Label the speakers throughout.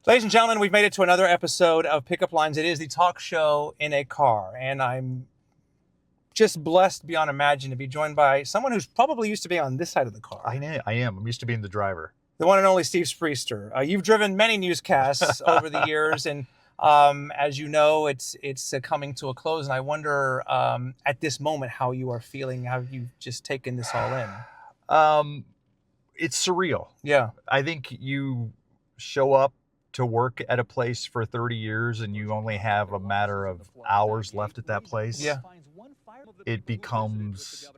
Speaker 1: Ladies and gentlemen, we've made it to another episode of Pickup Lines. It is the talk show in a car, and I'm just blessed beyond imagine to be joined by someone who's probably used to be on this side of the car.
Speaker 2: I am. I'm used to being the driver.
Speaker 1: The one and only Steve Spriester. You've driven many newscasts over the years, and as you know, it's coming to a close. And I wonder at this moment how you are feeling, how you've just taken this all in.
Speaker 2: It's surreal.
Speaker 1: Yeah.
Speaker 2: I think you show up to work at a place for 30 years and you only have a matter of hours left at that place.
Speaker 1: Yeah.
Speaker 2: It becomes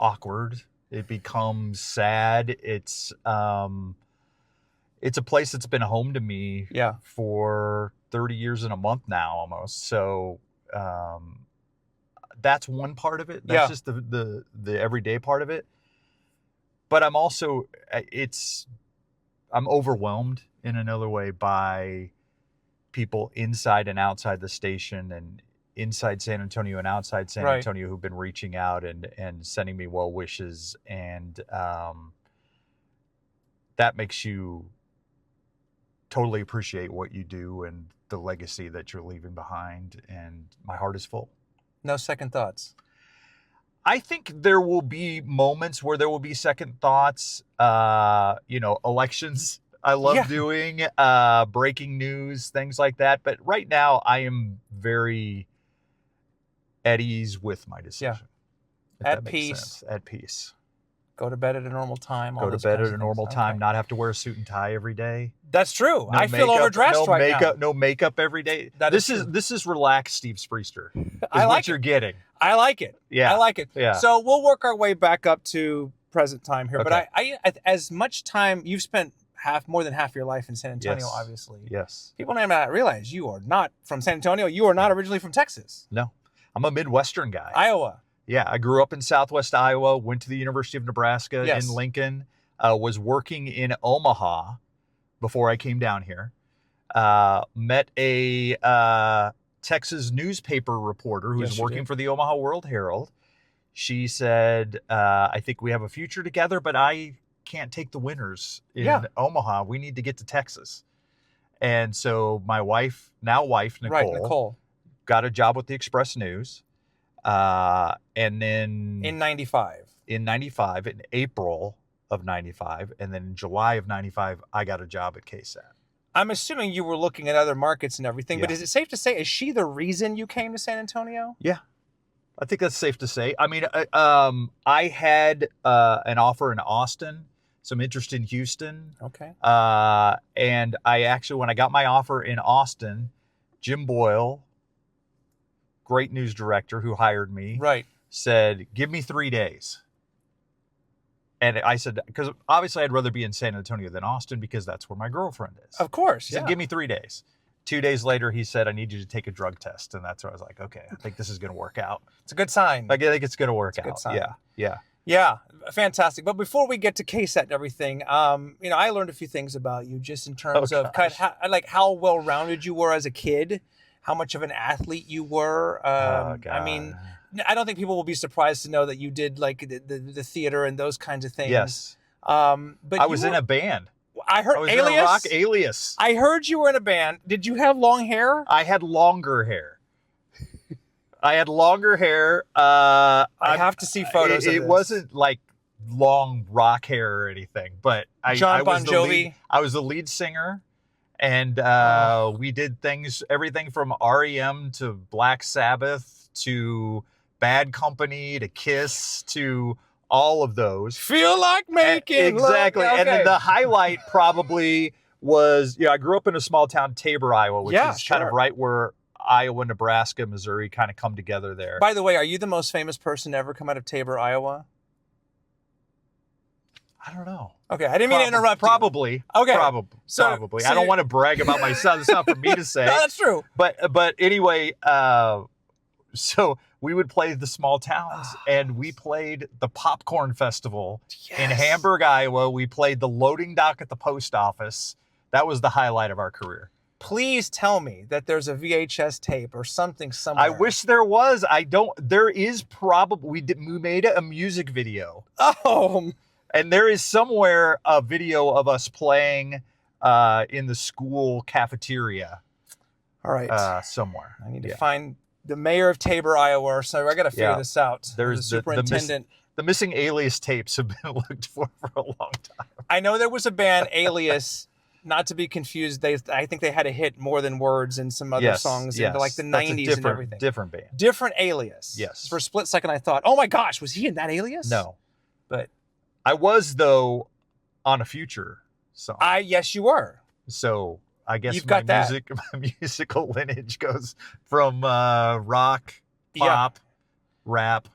Speaker 2: awkward. It becomes sad. It's a place that's been home to me for 30 years and a month now almost. So that's one part of it. That's just the everyday part of it. But I'm also I'm overwhelmed in another way by people inside and outside the station and inside San Antonio and outside San Antonio who've been reaching out and sending me well wishes. And that makes you totally appreciate what you do and the legacy that you're leaving behind. And my heart is full.
Speaker 1: No second thoughts.
Speaker 2: I think there will be moments where there will be second thoughts. Elections I love doing, breaking news, things like that. But right now I am very at ease with my decision.
Speaker 1: Yeah. At peace.
Speaker 2: At peace.
Speaker 1: Go to bed at a normal time.
Speaker 2: Go to bed at a normal time. Not have to wear a suit and tie every day.
Speaker 1: That's true. I feel overdressed right now.
Speaker 2: No makeup every day. This is relaxed Steve Spriester.
Speaker 1: I like
Speaker 2: what you're getting.
Speaker 1: I like it.
Speaker 2: Yeah.
Speaker 1: I like it.
Speaker 2: Yeah.
Speaker 1: So we'll work our way back up to present time here. Okay. But I as much time, you've spent more than half your life in San Antonio, obviously.
Speaker 2: Yes.
Speaker 1: People may not realize you are not from San Antonio. You are not originally from Texas.
Speaker 2: No. I'm a Midwestern guy.
Speaker 1: Iowa.
Speaker 2: Yeah, I grew up in Southwest Iowa, went to the University of Nebraska in Lincoln, was working in Omaha before I came down here, met a Texas newspaper reporter who was working for the Omaha World Herald. She said, I think we have a future together, but I can't take the winters in Omaha. We need to get to Texas. And so my wife, Nicole, got a job with the Express News. And then
Speaker 1: in 95,
Speaker 2: in April of 95, and then in July of 95, I got a job at KSAT.
Speaker 1: I'm assuming you were looking at other markets and everything, but is it safe to say, is she the reason you came to San Antonio?
Speaker 2: Yeah, I think that's safe to say. I mean, I had an offer in Austin, some interest in Houston.
Speaker 1: Okay.
Speaker 2: And I actually, when I got my offer in Austin, Jim Boyle, great news director who hired me, said, give me 3 days. And I said, because obviously I'd rather be in San Antonio than Austin because that's where my girlfriend is.
Speaker 1: Of course.
Speaker 2: He said, give me 3 days. 2 days later, he said, I need you to take a drug test. And that's where I was like, okay, I think this is going to work out.
Speaker 1: It's a good sign.
Speaker 2: I think it's going to work out.
Speaker 1: Good sign.
Speaker 2: Yeah.
Speaker 1: Yeah, fantastic. But before we get to KSAT and everything, I learned a few things about you just in terms of how well-rounded you were as a kid, how much of an athlete you were. I mean, I don't think people will be surprised to know that you did like the theater and those kinds of things.
Speaker 2: Yes.
Speaker 1: But
Speaker 2: I was in a band.
Speaker 1: I heard
Speaker 2: I was
Speaker 1: Alias.
Speaker 2: in a rock Alias.
Speaker 1: I heard you were in a band. Did you have long hair?
Speaker 2: I had longer hair. I have
Speaker 1: to see photos of this.
Speaker 2: It wasn't like long rock hair or anything, but
Speaker 1: John Bon Jovi.
Speaker 2: I was the lead singer. And we did everything from REM to Black Sabbath to Bad Company to Kiss to all of those.
Speaker 1: Feel like making
Speaker 2: exactly.
Speaker 1: love.
Speaker 2: And then the highlight probably was, I grew up in a small town, Tabor, Iowa, which is kind of right where Iowa, Nebraska, Missouri kind of come together there.
Speaker 1: By the way, are you the most famous person to ever come out of Tabor, Iowa?
Speaker 2: I don't know.
Speaker 1: Okay, I didn't mean to interrupt
Speaker 2: Probably.
Speaker 1: You. Okay.
Speaker 2: Probably. I don't want to brag about myself. It's not for me to say.
Speaker 1: No, that's true.
Speaker 2: But anyway, so we would play the small towns, and we played the Popcorn Festival in Hamburg, Iowa. We played the loading dock at the post office. That was the highlight of our career.
Speaker 1: Please tell me that there's a VHS tape or something somewhere.
Speaker 2: I wish there was. There is probably. We made a music video.
Speaker 1: Oh.
Speaker 2: And there is somewhere a video of us playing in the school cafeteria.
Speaker 1: All right.
Speaker 2: Somewhere.
Speaker 1: I need to find the mayor of Tabor, Iowa. So I got to figure this out.
Speaker 2: There's
Speaker 1: the superintendent.
Speaker 2: The missing Alias tapes have been looked for a long time.
Speaker 1: I know there was a band, Alias, not to be confused. I think they had a hit, More Than Words, and some other songs into like the 90s and everything.
Speaker 2: Different band.
Speaker 1: Different Alias.
Speaker 2: Yes.
Speaker 1: For a split second, I thought, oh my gosh, was he in that Alias?
Speaker 2: No.
Speaker 1: But
Speaker 2: I was, though, on a Future song.
Speaker 1: Yes, you were.
Speaker 2: So I guess
Speaker 1: You've got that.
Speaker 2: my musical lineage goes from rock, pop, rap,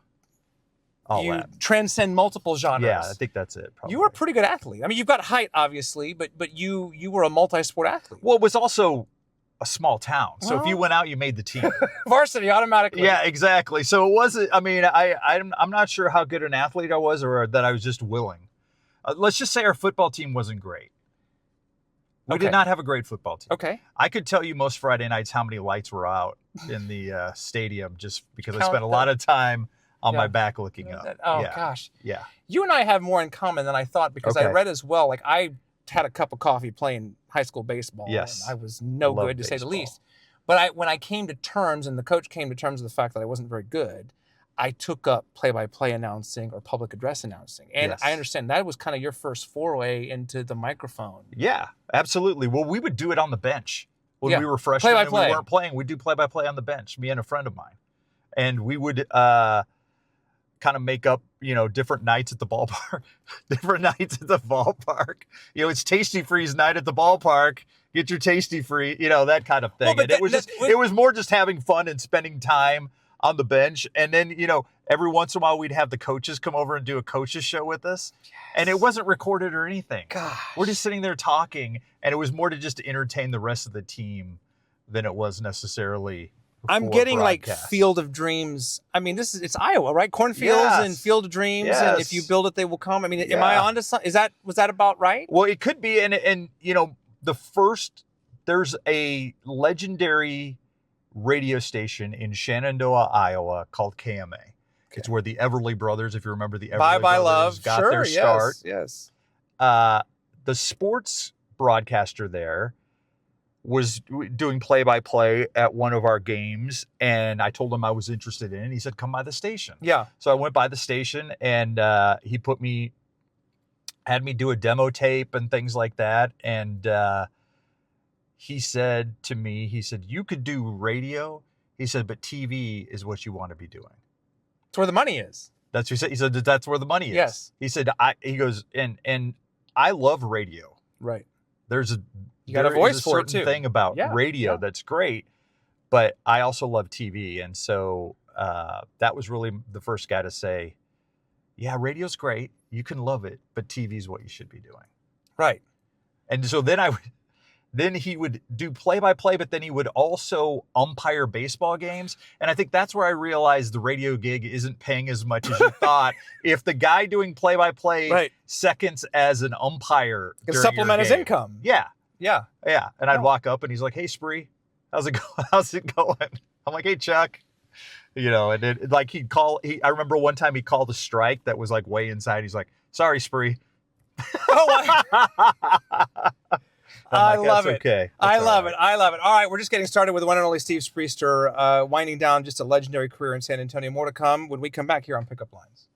Speaker 2: all
Speaker 1: you
Speaker 2: that.
Speaker 1: Transcend multiple genres.
Speaker 2: Yeah, I think that's it. Probably.
Speaker 1: You were a pretty good athlete. I mean, you've got height, obviously, but you were a multi-sport athlete.
Speaker 2: Well, it was also a small town. So if you went out, you made the team.
Speaker 1: Varsity automatically.
Speaker 2: Yeah, exactly. So it wasn't, I mean, I'm not sure how good an athlete I was or that I was just willing. Let's just say our football team wasn't great. We did not have a great football team.
Speaker 1: Okay.
Speaker 2: I could tell you most Friday nights how many lights were out in the stadium just because I spent a lot of time on my back looking up.
Speaker 1: Gosh.
Speaker 2: Yeah.
Speaker 1: You and I have more in common than I thought because I read as well. Like I had a cup of coffee playing high school baseball.
Speaker 2: Yes.
Speaker 1: And I was no good to say the least. But when I came to terms and the coach came to terms with the fact that I wasn't very good, I took up play-by-play announcing or public address announcing. And I understand that was kind of your first foray into the microphone.
Speaker 2: Yeah, absolutely. Well, we would do it on the bench when we were freshmen and we weren't playing. We'd do play-by-play on the bench, me and a friend of mine. And we would kind of make up, different nights at the ballpark. It's Tasty Freeze night at the ballpark. Get your Tasty Free, that kind of thing.
Speaker 1: Well,
Speaker 2: it was more just having fun and spending time on the bench. And then, every once in a while we'd have the coaches come over and do a coaches show with us. Yes. And it wasn't recorded or anything.
Speaker 1: Gosh.
Speaker 2: We're just sitting there talking, and it was more to just entertain the rest of the team than it was necessarily.
Speaker 1: I'm getting
Speaker 2: broadcast.
Speaker 1: Like Field of Dreams. I mean, it's Iowa, right? Cornfields and Field of Dreams.
Speaker 2: Yes.
Speaker 1: And if you build it, they will come. I mean, am I onto something? Was that about right?
Speaker 2: Well, it could be. And there's a legendary radio station in Shenandoah, Iowa called KMA. Okay. It's where the Everly Brothers, if you remember the Everly Brothers, got their start.
Speaker 1: Yes.
Speaker 2: The sports broadcaster there was doing play-by-play at one of our games, and I told him I was interested in it. He said, come by the station.
Speaker 1: Yeah.
Speaker 2: So I went by the station, and he had me do a demo tape and things like that, and he said to me, you could do radio. He said, but TV is what you want to be doing.
Speaker 1: It's where the money is.
Speaker 2: That's what he said. He said, that's where the money is.
Speaker 1: Yes.
Speaker 2: He said, he goes, and I love radio.
Speaker 1: Right.
Speaker 2: You
Speaker 1: got a voice for it too.
Speaker 2: Thing about radio that's great, but I also love TV. And so that was really the first guy to say, yeah, radio's great. You can love it, but TV's what you should be doing.
Speaker 1: Right.
Speaker 2: And so then he would do play-by-play, but then he would also umpire baseball games. And I think that's where I realized the radio gig isn't paying as much as you thought. If the guy doing play-by-play seconds as an umpire
Speaker 1: can supplement his income.
Speaker 2: Yeah.
Speaker 1: Yeah.
Speaker 2: Yeah. And I'd walk up and he's like, hey, Spree, how's it going? I'm like, hey, Chuck. And I remember one time he called a strike that was like way inside. He's like, sorry, Spree.
Speaker 1: I love it.
Speaker 2: Okay.
Speaker 1: I love it. All right, we're just getting started with the one and only Steve Spriester, winding down just a legendary career in San Antonio. More to come when we come back here on Pickup Lines.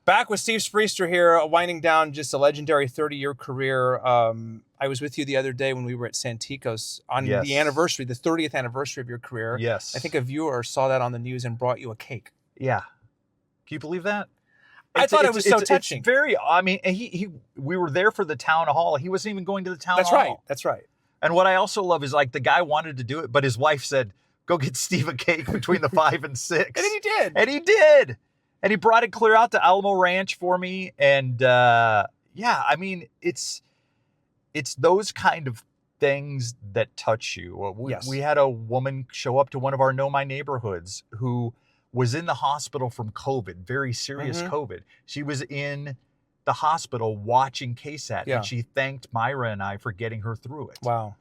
Speaker 1: Back with Steve Spriester here, winding down just a legendary 30-year career. I was with you the other day when we were at Santikos on the anniversary, the 30th anniversary of your career.
Speaker 2: Yes.
Speaker 1: I think a viewer saw that on the news and brought you a cake.
Speaker 2: Yeah. Can you believe that?
Speaker 1: I thought it was so touching.
Speaker 2: It's very, I mean, we were there for the town hall. He wasn't even going to the town hall.
Speaker 1: That's right.
Speaker 2: And what I also love is like the guy wanted to do it, but his wife said, go get Steve a cake between the 5 and 6.
Speaker 1: And he did.
Speaker 2: And he brought it clear out to Alamo Ranch for me. And I mean, it's those kind of things that touch you. We had a woman show up to one of our Know My Neighborhoods who was in the hospital from COVID, very serious COVID. She was in the hospital watching KSAT, and she thanked Myra and I for getting her through it.
Speaker 1: Wow.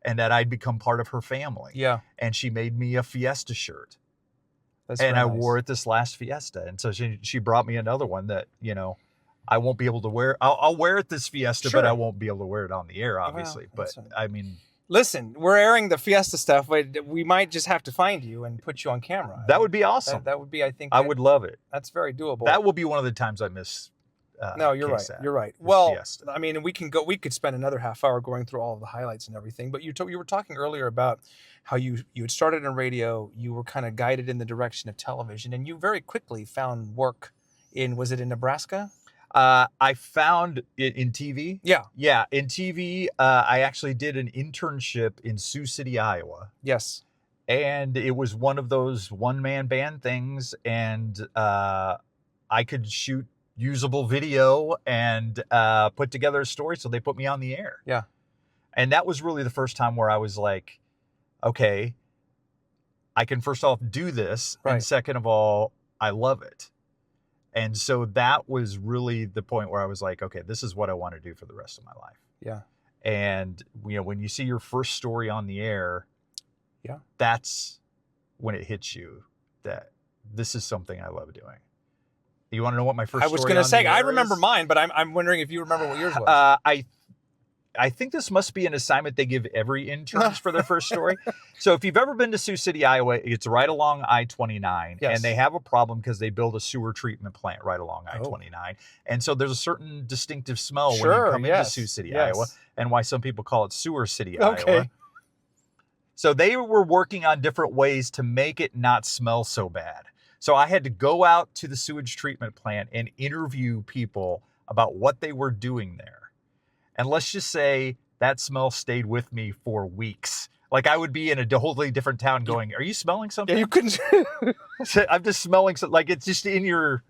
Speaker 2: and that I'd become part of her family.
Speaker 1: Yeah.
Speaker 2: And she made me a Fiesta shirt.
Speaker 1: That's
Speaker 2: and I
Speaker 1: nice.
Speaker 2: wore it this last Fiesta. And so she brought me another one that, I won't be able to wear. I'll wear it this Fiesta, but I won't be able to wear it on the air, obviously. But I mean,
Speaker 1: listen, we're airing the Fiesta stuff, but we might just have to find you and put you on camera.
Speaker 2: That would be awesome.
Speaker 1: That would be, I think.
Speaker 2: I would love it.
Speaker 1: That's very doable.
Speaker 2: That will be one of the times I miss.
Speaker 1: No, you're right. You're right. Well, Fiesta. I mean, we could spend another half hour going through all of the highlights and everything. But you were talking earlier about how you had started in radio, you were kind of guided in the direction of television, and you very quickly found work was it in Nebraska?
Speaker 2: I found it in TV.
Speaker 1: Yeah.
Speaker 2: Yeah, in TV. I actually did an internship in Sioux City, Iowa.
Speaker 1: Yes.
Speaker 2: And it was one of those one-man band things, and I could shoot usable video and put together a story, so they put me on the air.
Speaker 1: Yeah.
Speaker 2: And that was really the first time where I was like, okay, I can first off do this, and second of all, I love it. And so that was really the point where I was like, okay, this is what I want to do for the rest of my life.
Speaker 1: Yeah.
Speaker 2: And when you see your first story on the air, that's when it hits you that this is something I love doing. You want to know what my first story on the air is? I was going to say,
Speaker 1: I remember mine, but I'm wondering if you remember what yours was.
Speaker 2: I think this must be an assignment they give every intern for their first story. So if you've ever been to Sioux City, Iowa, it's right along I-29. Yes. And they have a problem because they build a sewer treatment plant right along I-29. And so there's a certain distinctive smell when you come into Sioux City, Iowa, and why some people call it Sewer City, Iowa. So they were working on different ways to make it not smell so bad. So I had to go out to the sewage treatment plant and interview people about what they were doing there. And let's just say that smell stayed with me for weeks. Like I would be in a totally different town going, are you smelling something?
Speaker 1: Yeah, you couldn't.
Speaker 2: I'm just smelling something. Like it's just in your,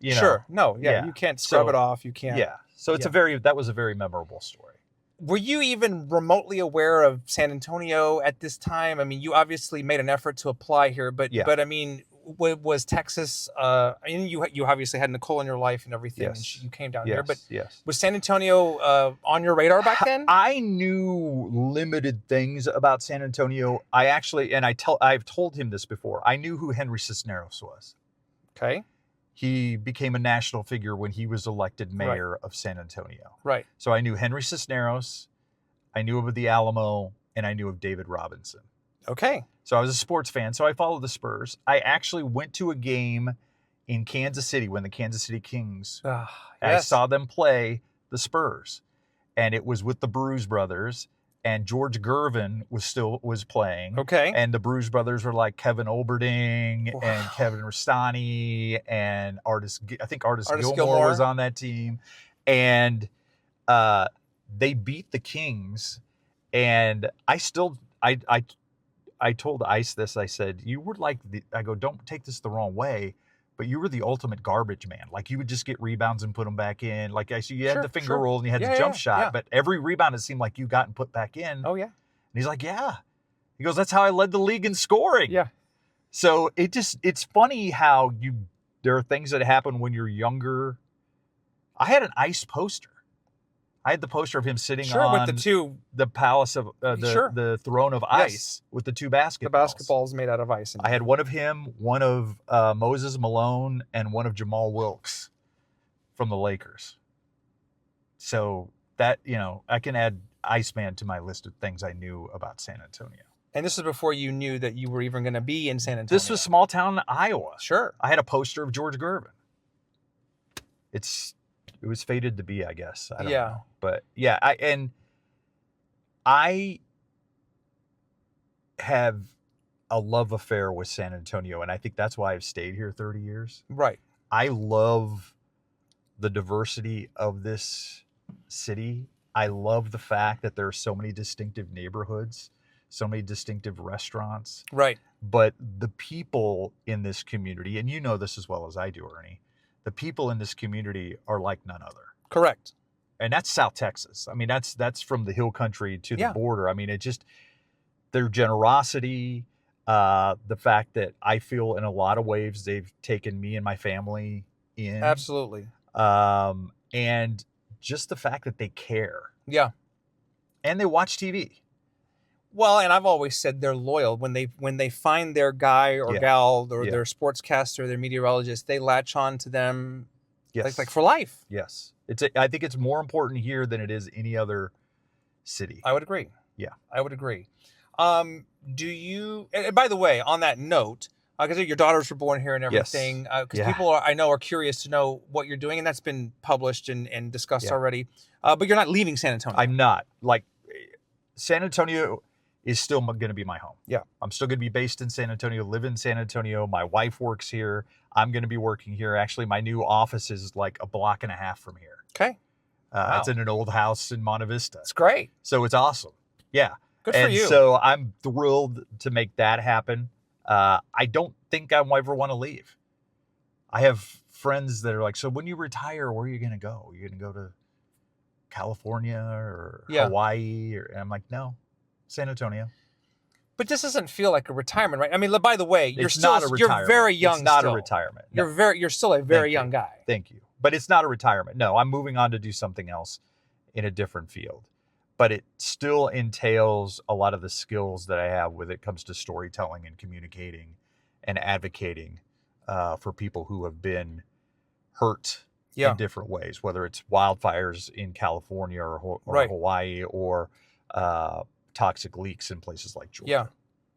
Speaker 1: Sure. No, you can't scrub it off. You can't.
Speaker 2: Yeah. So it's that was a very memorable story.
Speaker 1: Were you even remotely aware of San Antonio at this time? I mean, you obviously made an effort to apply here, but I mean, was Texas, you obviously had Nicole in your life and everything, and you came down here, but was San Antonio on your radar back then?
Speaker 2: I knew limited things about San Antonio. I actually, and I've told him this before, I knew who Henry Cisneros was.
Speaker 1: Okay.
Speaker 2: He became a national figure when he was elected mayor of San Antonio.
Speaker 1: Right.
Speaker 2: So I knew Henry Cisneros, I knew of the Alamo, and I knew of David Robinson.
Speaker 1: Okay.
Speaker 2: So I was a sports fan, so I followed the Spurs. I actually went to a game in Kansas City when the Kansas City Kings, I saw them play the Spurs. And it was with the Bruise Brothers, and George Gervin was playing.
Speaker 1: Okay.
Speaker 2: And the Bruise Brothers were like Kevin Oberding and Kevin Rustani and Artis Gilmore was on that team. And they beat the Kings. And I told Ice this. I said, you were like, don't take this the wrong way, but you were the ultimate garbage man. Like you would just get rebounds and put them back in. Like I see you had the finger roll and you had the jump shot, but every rebound it seemed like you got and put back in.
Speaker 1: Oh yeah.
Speaker 2: And he's like, yeah. He goes, that's how I led the league in scoring.
Speaker 1: Yeah.
Speaker 2: So it's funny how there are things that happen when you're younger. I had an Ice poster. I had the poster of him sitting on
Speaker 1: with
Speaker 2: the palace of the throne of ice with the two basketballs.
Speaker 1: The basketballs made out of ice.
Speaker 2: I had one of him, one of Moses Malone, and one of Jamal Wilkes from the Lakers. So that, I can add Iceman to my list of things I knew about San Antonio.
Speaker 1: And this was before you knew that you were even going to be in San Antonio.
Speaker 2: This was small town Iowa.
Speaker 1: Sure.
Speaker 2: I had a poster of George Gervin. It was fated to be, I guess. I don't know. But yeah, I have a love affair with San Antonio, and I think that's why I've stayed here 30 years.
Speaker 1: Right.
Speaker 2: I love the diversity of this city. I love the fact that there are so many distinctive neighborhoods, so many distinctive restaurants.
Speaker 1: Right.
Speaker 2: But the people in this community, and you know this as well as I do, Ernie, the people in this community are like none other.
Speaker 1: Correct.
Speaker 2: And that's South Texas. I mean, that's from the hill country to the border. I mean, their generosity, the fact that I feel in a lot of ways they've taken me and my family in.
Speaker 1: Absolutely.
Speaker 2: And just the fact that they care.
Speaker 1: Yeah.
Speaker 2: And they watch TV.
Speaker 1: Well, and I've always said they're loyal when they find their guy or gal or their sportscaster, their meteorologist, they latch on to them like for life.
Speaker 2: Yes. I think it's more important here than it is any other city.
Speaker 1: I would agree.
Speaker 2: Yeah.
Speaker 1: I would agree. Do you, and by the way, on that note, because your daughters were born here and everything, because people I know are curious to know what you're doing, and that's been published and discussed already. But you're not leaving San Antonio.
Speaker 2: I'm not. Like, San Antonio is still going to be my home.
Speaker 1: Yeah.
Speaker 2: I'm still going to be based in San Antonio, live in San Antonio. My wife works here. I'm going to be working here. Actually, my new office is like a block and a half from here.
Speaker 1: Okay. Wow.
Speaker 2: It's in an old house in Monte Vista.
Speaker 1: It's great.
Speaker 2: So it's awesome. Yeah.
Speaker 1: Good for you.
Speaker 2: So I'm thrilled to make that happen. I don't think I ever want to leave. I have friends that are like, so when you retire, where are you going to go? Are you going to go to California or Hawaii? And I'm like, no, San Antonio.
Speaker 1: But this doesn't feel like a retirement, right? I mean, by the way, you're
Speaker 2: you're
Speaker 1: very young.
Speaker 2: It's not a retirement. No.
Speaker 1: You're still a very young guy.
Speaker 2: Thank you. But it's not a retirement. No, I'm moving on to do something else in a different field. But it still entails a lot of the skills that I have when it comes to storytelling and communicating and advocating for people who have been hurt in different ways, whether it's wildfires in California or Hawaii or toxic leaks in places like Georgia.
Speaker 1: Yeah,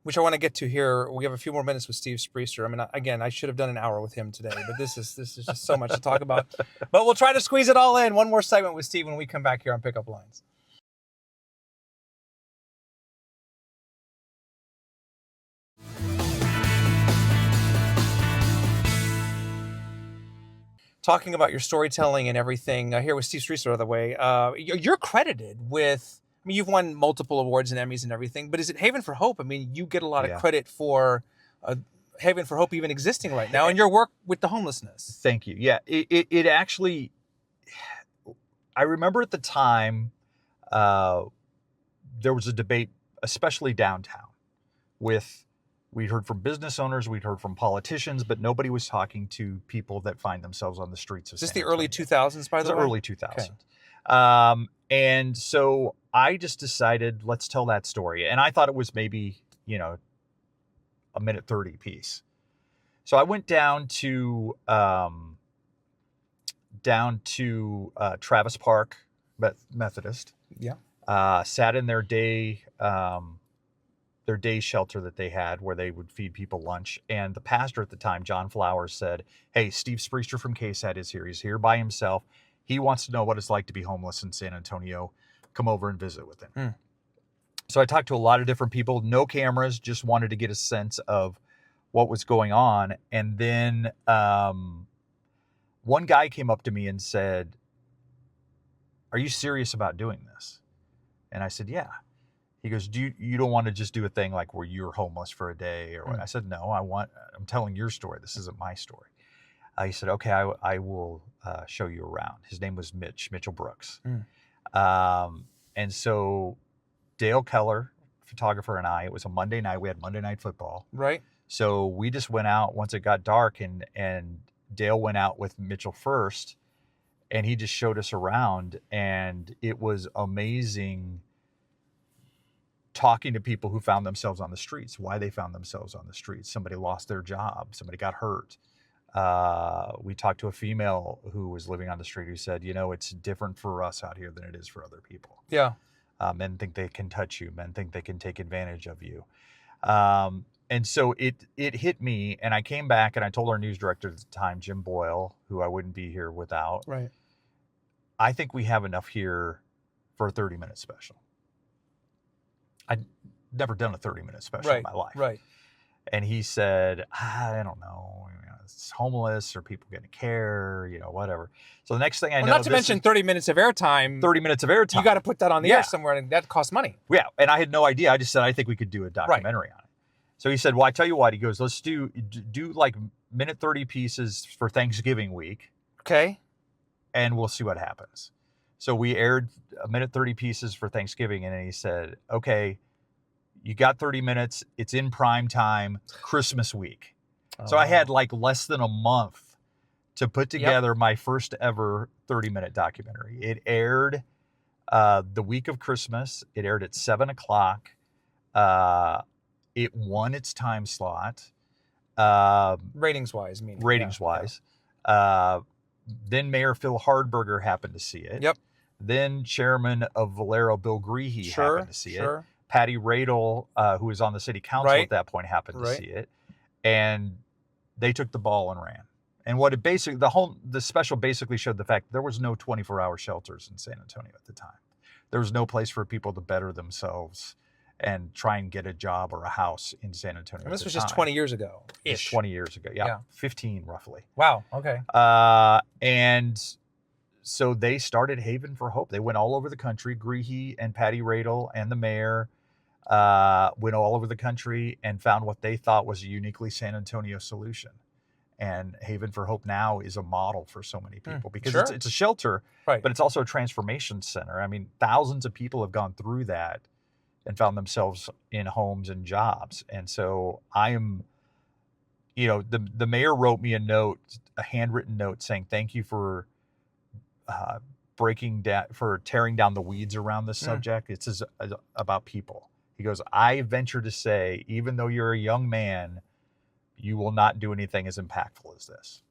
Speaker 1: which I want to get to here. We have a few more minutes with Steve Spriester. I mean, again, I should have done an hour with him today, but this is just so much to talk about. But we'll try to squeeze it all in. One more segment with Steve when we come back here on Pickup Lines. Talking about your storytelling and everything here with Steve Spriester, by the way, you're credited with, I mean, you've won multiple awards and Emmys and everything, but is it Haven for Hope? I mean, you get a lot of credit for Haven for Hope even existing right now and your work with the homelessness.
Speaker 2: Thank you. Yeah, it actually, I remember at the time, there was a debate, especially downtown, we'd heard from business owners, we'd heard from politicians, but nobody was talking to people that find themselves on the streets of San Antonio.
Speaker 1: Is this the early 2000s, by the way?
Speaker 2: The early 2000s.
Speaker 1: Okay.
Speaker 2: And so I just decided, let's tell that story. And I thought it was maybe, a minute 30 piece. So I went down to Travis Park Methodist.
Speaker 1: Yeah.
Speaker 2: Sat in their day shelter that they had where they would feed people lunch. And the pastor at the time, John Flowers, said, hey, Steve Spriester from KSAT is here. He's here by himself. He wants to know what it's like to be homeless in San Antonio. Come over and visit with him. So I talked to a lot of different people, no cameras, just wanted to get a sense of what was going on. And then one guy came up to me and said, are you serious about doing this? And I said, yeah. He goes, you don't want to just do a thing like where you're homeless for a day or what? I said, no, I'm telling your story. This isn't my story. He said, okay, I will show you around. His name was Mitchell Brooks. And so Dale Keller, photographer, and I, it was a Monday night. We had Monday Night Football.
Speaker 1: Right.
Speaker 2: So we just went out once it got dark and Dale went out with Mitchell first and he just showed us around and it was amazing talking to people who found themselves on the streets, why they found themselves on the streets. Somebody lost their job. Somebody got hurt. We talked to a female who was living on the street who said, it's different for us out here than it is for other people.
Speaker 1: Yeah.
Speaker 2: Men think they can touch you. Men think they can take advantage of you. And so it hit me, and I came back and I told our news director at the time, Jim Boyle, who I wouldn't be here without.
Speaker 1: Right.
Speaker 2: I think we have enough here for a 30-minute special. I'd never done a 30-minute special in my life.
Speaker 1: Right.
Speaker 2: And he said, I don't know, it's homeless or people getting care, whatever. So the next thing I know,
Speaker 1: not to mention 30 minutes of airtime.
Speaker 2: 30 mintes of airtime.
Speaker 1: You got to put that on the air somewhere, and that costs money.
Speaker 2: Yeah, and I had no idea. I just said, I think we could do a documentary on it. So he said, well, I tell you what. He goes, let's do like minute 30 pieces for Thanksgiving week.
Speaker 1: Okay.
Speaker 2: And we'll see what happens. So we aired a minute 30 pieces for Thanksgiving, and then he said, okay, you got 30 minutes. It's in prime time, Christmas week. So I had like less than a month to put together my first ever 30-minute documentary. It aired the week of Christmas. It aired at 7 o'clock. It won its time slot.
Speaker 1: Ratings-wise, meaning.
Speaker 2: Ratings-wise. Then Mayor Phil Hardberger happened to see it.
Speaker 1: Yep.
Speaker 2: Then Chairman of Valero, Bill Greehey, happened to see it. Patty Radel, who was on the city council at that point, happened to see it. And they took the ball and ran. And what it basically, the special basically showed the fact there was no 24-hour shelters in San Antonio at the time. There was no place for people to better themselves and try and get a job or a house in San Antonio.
Speaker 1: And this was just 20 years ago.
Speaker 2: It's 20 years ago. Yeah. 15 roughly.
Speaker 1: Wow. Okay.
Speaker 2: And so they started Haven for Hope. They went all over the country. Greehey and Patty Radel and the mayor went all over the country and found what they thought was a uniquely San Antonio solution. And Haven for Hope now is a model for so many people because it's a shelter, but it's also a transformation center. I mean, thousands of people have gone through that and found themselves in homes and jobs. And so I am, the mayor wrote me a handwritten note saying, thank you for tearing down the weeds around this subject. It's about people. He goes, I venture to say, even though you're a young man, you will not do anything as impactful as this.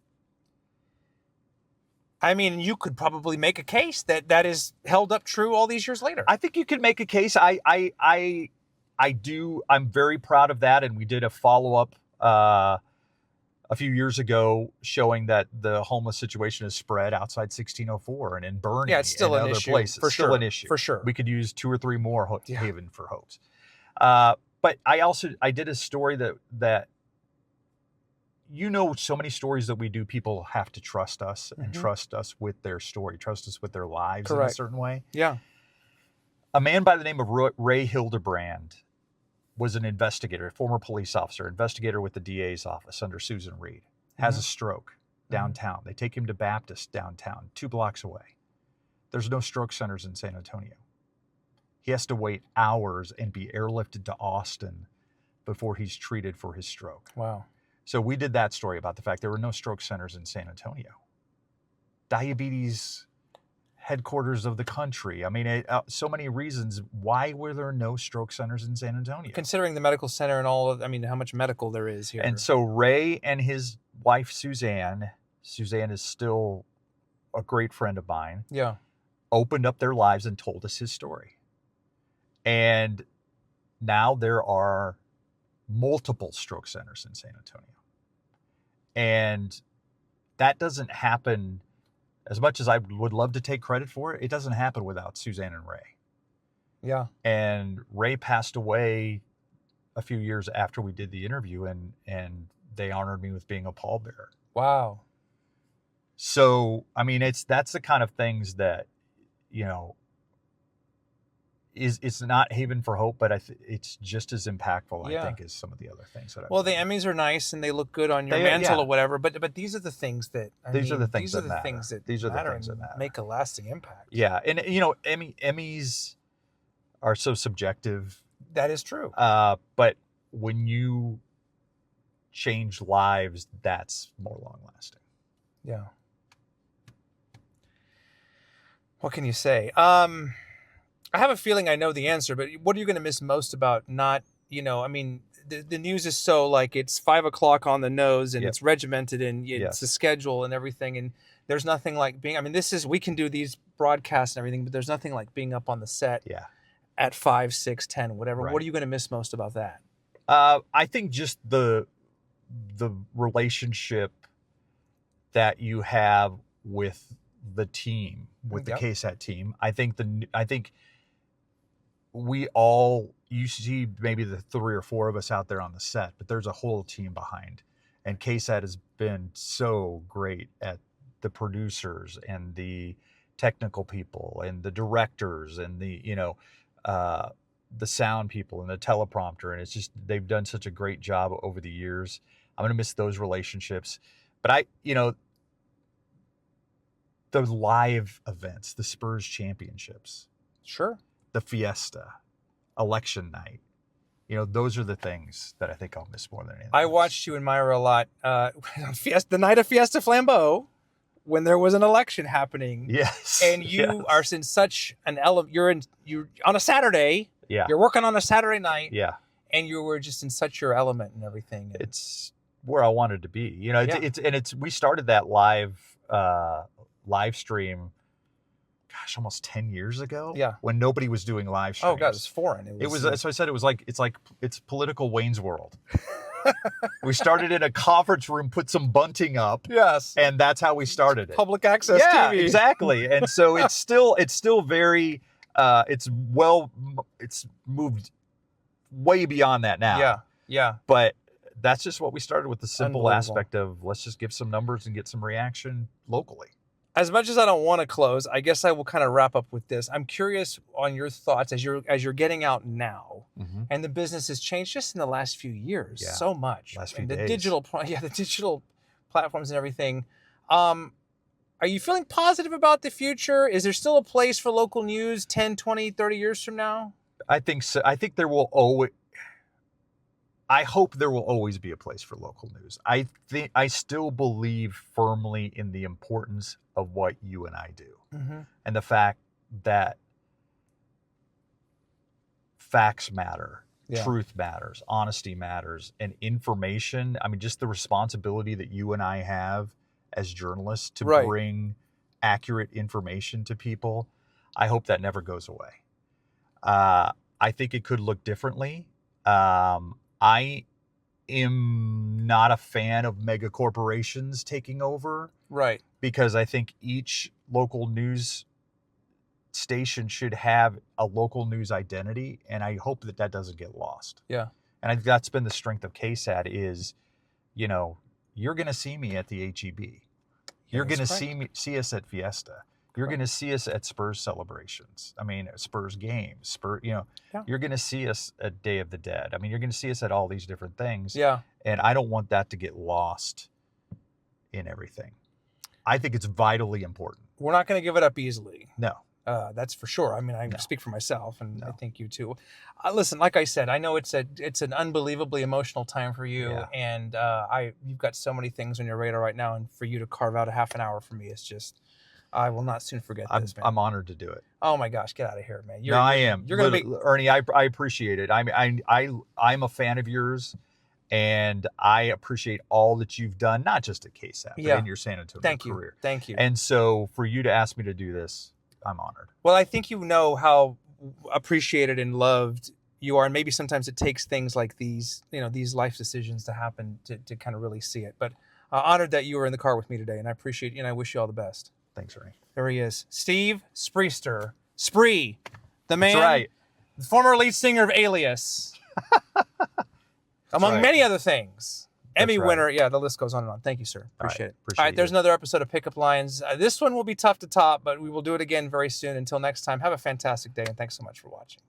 Speaker 1: I mean, you could probably make a case that is held up true all these years later.
Speaker 2: I think you could make a case. I do. I'm very proud of that. And we did a follow-up a few years ago showing that the homeless situation has spread outside 1604 and in Bernie
Speaker 1: it's still
Speaker 2: and
Speaker 1: an
Speaker 2: other
Speaker 1: issue,
Speaker 2: places.
Speaker 1: for
Speaker 2: still
Speaker 1: sure.
Speaker 2: An issue.
Speaker 1: For sure.
Speaker 2: We could use 2 or 3 more Haven for Hopes. But I did a story that so many stories that we do, people have to trust us and trust us with their story, trust us with their lives in a certain way.
Speaker 1: Yeah.
Speaker 2: A man by the name of Ray Hildebrand was an investigator, a former police officer, investigator with the DA's office under Susan Reed, has a stroke downtown. They take him to Baptist downtown, 2 blocks away. There's no stroke centers in San Antonio. He has to wait hours and be airlifted to Austin before he's treated for his stroke.
Speaker 1: Wow.
Speaker 2: So we did that story about the fact there were no stroke centers in San Antonio. Diabetes headquarters of the country. I mean, so many reasons. Why were there no stroke centers in San Antonio?
Speaker 1: Considering the medical center and how much medical there is here.
Speaker 2: And so Ray and his wife, Suzanne is still a great friend of mine.
Speaker 1: Yeah.
Speaker 2: Opened up their lives and told us his story. And now there are multiple stroke centers in San Antonio. And that doesn't happen, as much as I would love to take credit for it, it doesn't happen without Suzanne and Ray.
Speaker 1: Yeah.
Speaker 2: And Ray passed away a few years after we did the interview, and they honored me with being a pallbearer.
Speaker 1: Wow.
Speaker 2: So, I mean, that's the kind of things that, it's not Haven for Hope, but it's just as impactful, I think, as some of the other things that I've done.
Speaker 1: The Emmys are nice and they look good on your mantle or whatever, but these are the things that
Speaker 2: these are the things that matter.
Speaker 1: Make a lasting impact.
Speaker 2: Yeah, and Emmys are so subjective.
Speaker 1: That is true.
Speaker 2: But when you change lives, that's more long lasting.
Speaker 1: Yeah. What can you say? I have a feeling I know the answer, but what are you going to miss most about not, the news is so like it's 5 o'clock on the nose and it's regimented and it's a schedule and everything. And there's nothing like we can do these broadcasts and everything, but there's nothing like being up on the set at 5, 6, 10, whatever. Right. What are you going to miss most about that?
Speaker 2: I think just the relationship that you have with the team, with the KSAT team. I think you see maybe the 3 or 4 of us out there on the set, but there's a whole team behind. And KSAT has been so great at the producers and the technical people and the directors and the sound people and the teleprompter. And it's just, they've done such a great job over the years. I'm going to miss those relationships. But the live events, the Spurs championships. Sure. The Fiesta, election night. Those are the things that I think I'll miss more than anything.
Speaker 1: I watched you and Myra a lot. The night of Fiesta Flambeau, when there was an election happening.
Speaker 2: Yes.
Speaker 1: And you are in such an you're on a Saturday.
Speaker 2: Yeah.
Speaker 1: You're working on a Saturday night.
Speaker 2: Yeah.
Speaker 1: And you were just in such your element and everything. And
Speaker 2: it's where I wanted to be. You know, we started that live stream, gosh, almost 10 years ago.
Speaker 1: Yeah.
Speaker 2: When nobody was doing live streams.
Speaker 1: Oh God, it's foreign.
Speaker 2: It was so I said it's political Wayne's World. We started in a conference room, put some bunting up.
Speaker 1: Yes.
Speaker 2: And that's how we started it.
Speaker 1: Public access
Speaker 2: TV.
Speaker 1: Yeah,
Speaker 2: exactly. And so it's still very it's moved way beyond that now.
Speaker 1: Yeah. Yeah.
Speaker 2: But that's just what we started with, the simple aspect of let's just give some numbers and get some reaction locally.
Speaker 1: As much as I don't want to close, I guess I will kind of wrap up with this. I'm curious on your thoughts as you're getting out now, and the business has changed just in the last few years so much.
Speaker 2: Last few
Speaker 1: and
Speaker 2: days.
Speaker 1: the digital platforms and everything. Are you feeling positive about the future? Is there still a place for local news 10, 20, 30 years from now?
Speaker 2: I think so. I hope there will always be a place for local news. I still believe firmly in the importance of what you and I do, and the fact that facts matter, truth matters, honesty matters, and information. I mean, just the responsibility that you and I have as journalists to bring accurate information to people. I hope that never goes away. I think it could look differently. I am not a fan of mega corporations taking over.
Speaker 1: Right.
Speaker 2: Because I think each local news station should have a local news identity, and I hope that doesn't get lost.
Speaker 1: Yeah.
Speaker 2: And I think that's been the strength of KSAT is, you know, you're going to see me at the HEB. You're going to see us at Fiesta. You're going to see us at Spurs celebrations. I mean, Spurs games. You're going to see us at Day of the Dead. I mean, you're going to see us at all these different things.
Speaker 1: Yeah.
Speaker 2: And I don't want that to get lost in everything. I think it's vitally important.
Speaker 1: We're not going to give it up easily.
Speaker 2: No.
Speaker 1: That's for sure. I mean, I speak for myself, and I think you too. Listen, like I said, I know it's an unbelievably emotional time for you, and you've got so many things on your radar right now, and for you to carve out a half an hour for me, it's just, I will not soon forget this, man.
Speaker 2: I'm honored to do it.
Speaker 1: Oh my gosh, get out of here, man!
Speaker 2: I am. You're gonna be Ernie. I appreciate it. I'm a fan of yours. And I appreciate all that you've done, not just at KSAT, but in your San Antonio career.
Speaker 1: Thank you.
Speaker 2: And so for you to ask me to do this, I'm honored.
Speaker 1: Well, I think you know how appreciated and loved you are. And maybe sometimes it takes things like these, these life decisions to happen to kind of really see it. But honored that you were in the car with me today. And I appreciate you, and I wish you all the best.
Speaker 2: Thanks, Ernie.
Speaker 1: There he is. Steve Spriester. Spree. The man.
Speaker 2: That's right.
Speaker 1: The former lead singer of Alias. Among many other things. Emmy winner. Yeah, the list goes on and on. Thank you, sir. Appreciate it. All right, there's another episode of Pickup Lines. This one will be tough to top, but we will do it again very soon. Until next time, have a fantastic day, and thanks so much for watching.